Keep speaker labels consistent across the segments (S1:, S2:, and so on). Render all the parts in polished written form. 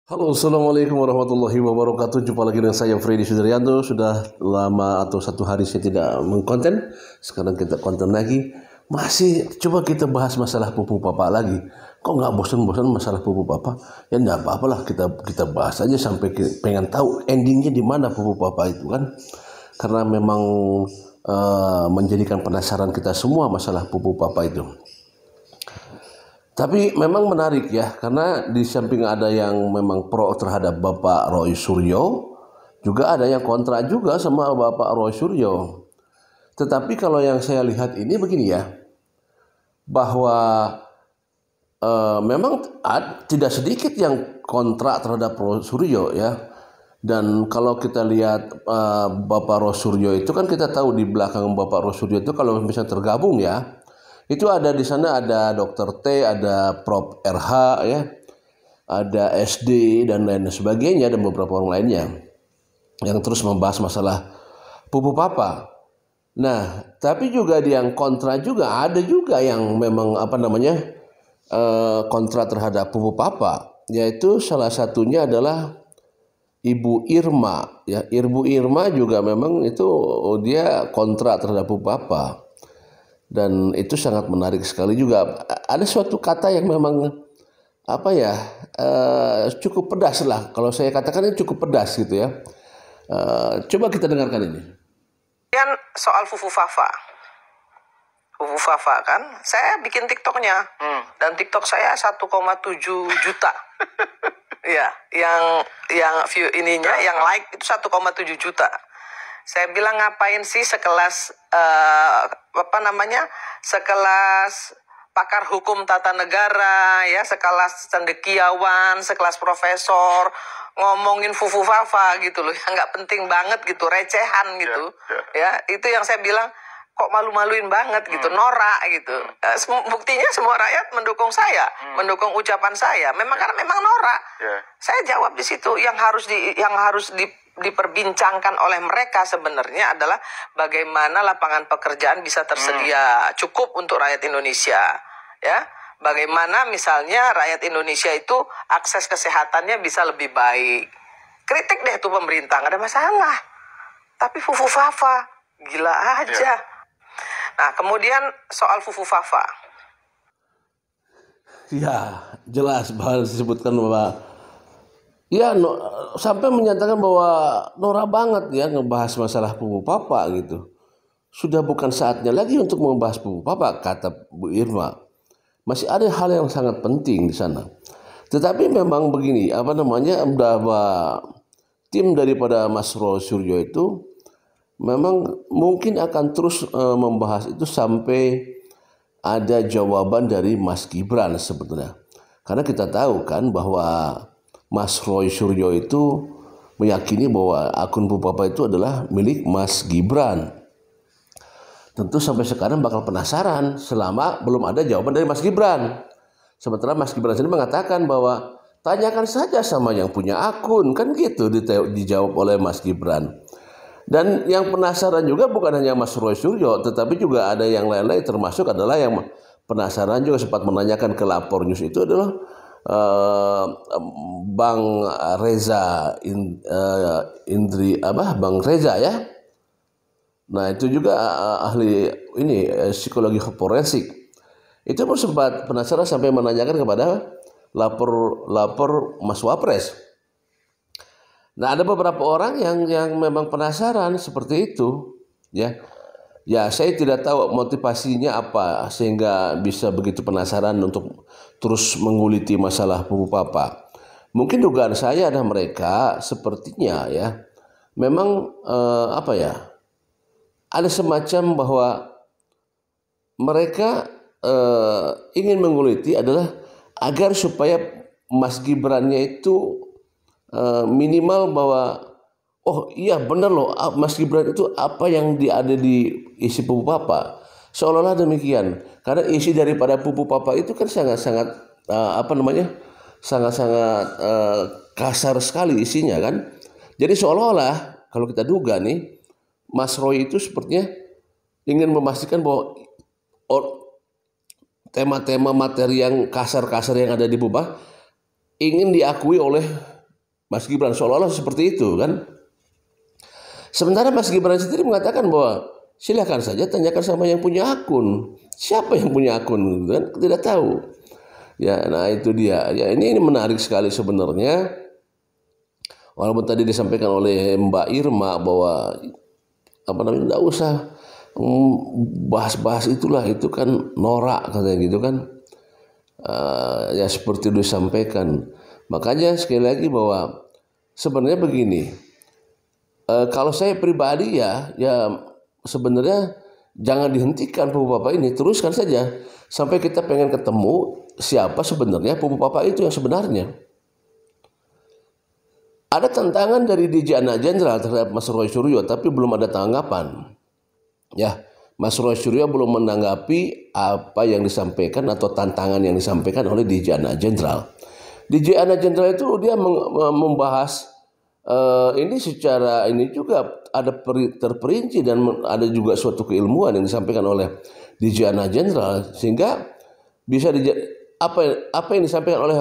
S1: Halo, assalamualaikum warahmatullahi wabarakatuh. Jumpa lagi dengan saya Freddy Sudaryanto. Sudah lama atau satu hari saya tidak mengkonten. Sekarang kita konten lagi. Masih coba kita bahas masalah pupu papa lagi. Kok nggak bosan-bosan masalah pupu papa? Ya nggak apa-apalah, kita bahas aja sampai pengen tahu endingnya di mana pupu papa itu kan. Karena memang menjadikan penasaran kita semua masalah pupu papa itu. Tapi memang menarik ya, karena di samping ada yang memang pro terhadap Bapak Roy Suryo, juga ada yang kontra juga sama Bapak Roy Suryo. Tetapi kalau yang saya lihat ini begini ya, bahwa memang tidak sedikit yang kontra terhadap Roy Suryo ya. Dan kalau kita lihat Bapak Roy Suryo itu kan kita tahu di belakang Bapak Roy Suryo itu kalau misalnya tergabung ya, itu ada di sana ada Dokter T, ada Prof RH ya, ada SD dan lain sebagainya, dan beberapa orang lainnya yang terus membahas masalah pupu papa. Nah, tapi juga di yang kontra juga ada juga yang memang kontra terhadap pupu papa, yaitu salah satunya adalah Ibu Irma ya. Ibu Irma juga memang itu dia kontra terhadap pupu papa. Dan itu sangat menarik sekali juga. Ada suatu kata yang memang cukup pedas lah. Kalau saya katakan ini cukup pedas gitu ya. Coba kita dengarkan ini.
S2: Kemudian soal Fufu Fafa. Fufu Fafa kan, saya bikin TikToknya. Dan TikTok saya 1,7 juta. Ya, yang view ininya, yang like itu 1,7 juta. Saya bilang ngapain sih sekelas sekelas pakar hukum tata negara ya, sekelas cendekiawan, sekelas profesor ngomongin Fufu Fafa gitu loh, yang nggak penting banget gitu, recehan gitu ya. Itu yang saya bilang kok malu-maluin banget gitu, norak gitu. Buktinya semua rakyat mendukung saya, mendukung ucapan saya. Karena memang norak. Saya jawab di situ, yang harus diperbincangkan oleh mereka sebenarnya adalah bagaimana lapangan pekerjaan bisa tersedia cukup untuk rakyat Indonesia ya. Bagaimana misalnya rakyat Indonesia itu akses kesehatannya bisa lebih baik. Kritik deh tuh pemerintah, nggak ada masalah. Tapi Fufu Fafa gila aja. Nah, kemudian soal Fufu Fafa.
S1: Ya, jelas bahwa disebutkan bahwa ya sampai menyatakan bahwa norak banget ya ngebahas masalah pupu papa gitu. Sudah bukan saatnya lagi untuk membahas pupu papa, kata Bu Irma. Masih ada hal yang sangat penting di sana. Tetapi memang begini, bahwa tim daripada Mas Roy Suryo itu memang mungkin akan terus membahas itu sampai ada jawaban dari Mas Gibran sebetulnya. Karena kita tahu kan bahwa Mas Roy Suryo itu meyakini bahwa akun pupu papa itu adalah milik Mas Gibran. Tentu sampai sekarang bakal penasaran selama belum ada jawaban dari Mas Gibran. Sementara Mas Gibran sendiri mengatakan bahwa tanyakan saja sama yang punya akun, kan gitu dijawab oleh Mas Gibran. Dan yang penasaran juga bukan hanya Mas Roy Suryo, tetapi juga ada yang lain-lain, termasuk adalah yang penasaran juga sempat menanyakan ke Lapor News itu adalah Bang Reza Bang Reza ya. Nah itu juga ahli ini psikologi forensik. Itu pun sempat penasaran sampai menanyakan kepada lapor Mas Wapres. Nah ada beberapa orang yang memang penasaran seperti itu ya. Ya saya tidak tahu motivasinya apa sehingga bisa begitu penasaran untuk terus menguliti masalah pupu papa. Mungkin dugaan saya ada mereka sepertinya ya memang ada semacam bahwa mereka ingin menguliti adalah agar supaya Mas Gibrannya itu minimal bahwa oh iya benar loh Mas Gibran itu apa yang ada di isi pupu papa, seolah-olah demikian. Karena isi daripada pupu papa itu kan sangat-sangat kasar sekali isinya kan. Jadi seolah-olah kalau kita duga nih Mas Roy itu sepertinya ingin memastikan bahwa tema-tema materi yang kasar-kasar yang ada di pupu papa ingin diakui oleh Mas Gibran, seolah-olah seperti itu kan. Sementara Mas Gibran sendiri mengatakan bahwa silakan saja tanyakan sama yang punya akun. Siapa yang punya akun gitu kan? Tidak tahu. Ya, nah itu dia. Ya, ini menarik sekali sebenarnya. Walaupun tadi disampaikan oleh Mbak Irma bahwa tidak usah bahas-bahas itulah, itu kan norak katanya gitu kan. Ya seperti disampaikan. Makanya sekali lagi bahwa sebenarnya begini. Kalau saya pribadi ya sebenarnya jangan dihentikan Pupu Papa ini, teruskan saja sampai kita pengen ketemu siapa sebenarnya Pupu Papa itu yang sebenarnya. Ada tantangan dari DJ Anak Jenderal terhadap Mas Roy Suryo, tapi belum ada tanggapan. Ya, Mas Roy Suryo belum menanggapi apa yang disampaikan atau tantangan yang disampaikan oleh DJ Anak Jenderal. DJ Anak Jenderal itu dia membahas ini secara ini juga ada terperinci dan ada juga suatu keilmuan yang disampaikan oleh DJ Anak Jenderal, sehingga bisa apa yang disampaikan oleh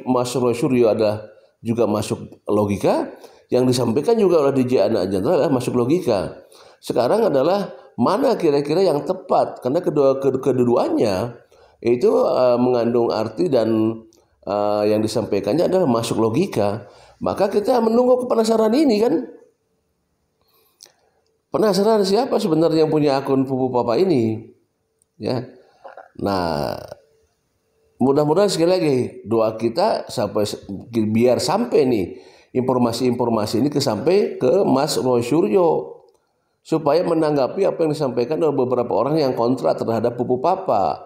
S1: Mas Roy Suryo ada juga masuk logika, yang disampaikan juga oleh DJ Anak Jenderal masuk logika. Sekarang adalah mana kira-kira yang tepat, karena keduanya itu mengandung arti dan yang disampaikannya adalah masuk logika. Maka kita menunggu penasaran ini kan. Penasaran siapa sebenarnya yang punya akun Pupu Papa ini? Ya. Nah, mudah-mudahan sekali lagi doa kita biar sampai nih informasi-informasi ini sampai ke Mas Roy Suryo supaya menanggapi apa yang disampaikan oleh beberapa orang yang kontra terhadap Pupu Papa.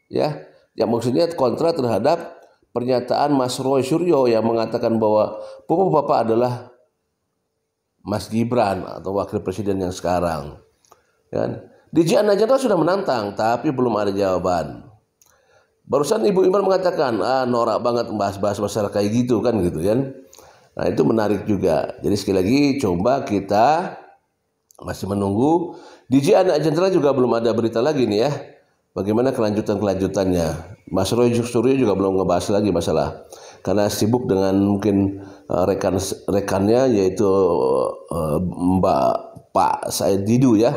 S1: Ya, yang maksudnya kontra terhadap pernyataan Mas Roy Suryo yang mengatakan bahwa Pupu Papa adalah Mas Gibran atau wakil presiden yang sekarang. Kan? DJ Anak Jenderal sudah menantang, tapi belum ada jawaban. Barusan Ibu Iman mengatakan, norak banget bahas-bahas masalah kayak gitu kan gitu kan. Nah itu menarik juga. Jadi sekali lagi coba kita masih menunggu. DJ Anak Jenderal juga belum ada berita lagi nih ya. Bagaimana kelanjutannya? Mas Roy Suryo juga belum ngebahas lagi masalah, karena sibuk dengan mungkin rekannya yaitu Pak Said Didu ya,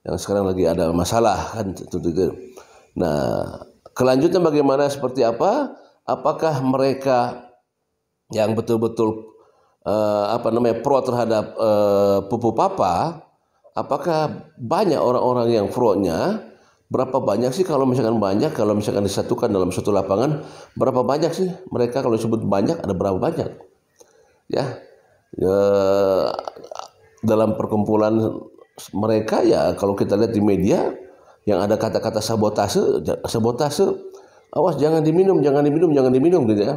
S1: yang sekarang lagi ada masalah kan itu. Nah kelanjutan bagaimana seperti apa? Apakah mereka yang betul-betul pro terhadap Pupu Papa? Apakah banyak orang-orang yang pro-nya? Berapa banyak sih kalau misalkan banyak, kalau misalkan disatukan dalam suatu lapangan, berapa banyak sih mereka kalau disebut banyak, ada berapa banyak? Ya, dalam perkumpulan mereka ya kalau kita lihat di media yang ada kata-kata sabotase, awas jangan diminum gitu ya.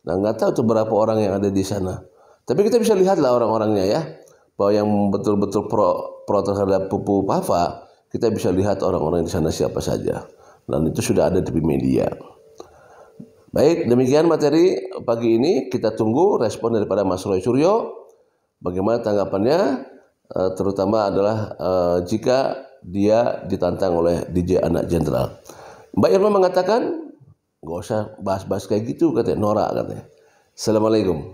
S1: Nah nggak tahu tuh berapa orang yang ada di sana. Tapi kita bisa lihatlah orang-orangnya ya, bahwa yang betul-betul pro terhadap Pupu Papa. Kita bisa lihat orang-orang di sana siapa saja, dan itu sudah ada di media. Baik, demikian materi pagi ini. Kita tunggu respon daripada Mas Roy Suryo. Bagaimana tanggapannya, terutama adalah jika dia ditantang oleh DJ Anak Jenderal. Mbak Irma mengatakan, nggak usah bahas-bahas kayak gitu, katanya norak katanya. Assalamualaikum.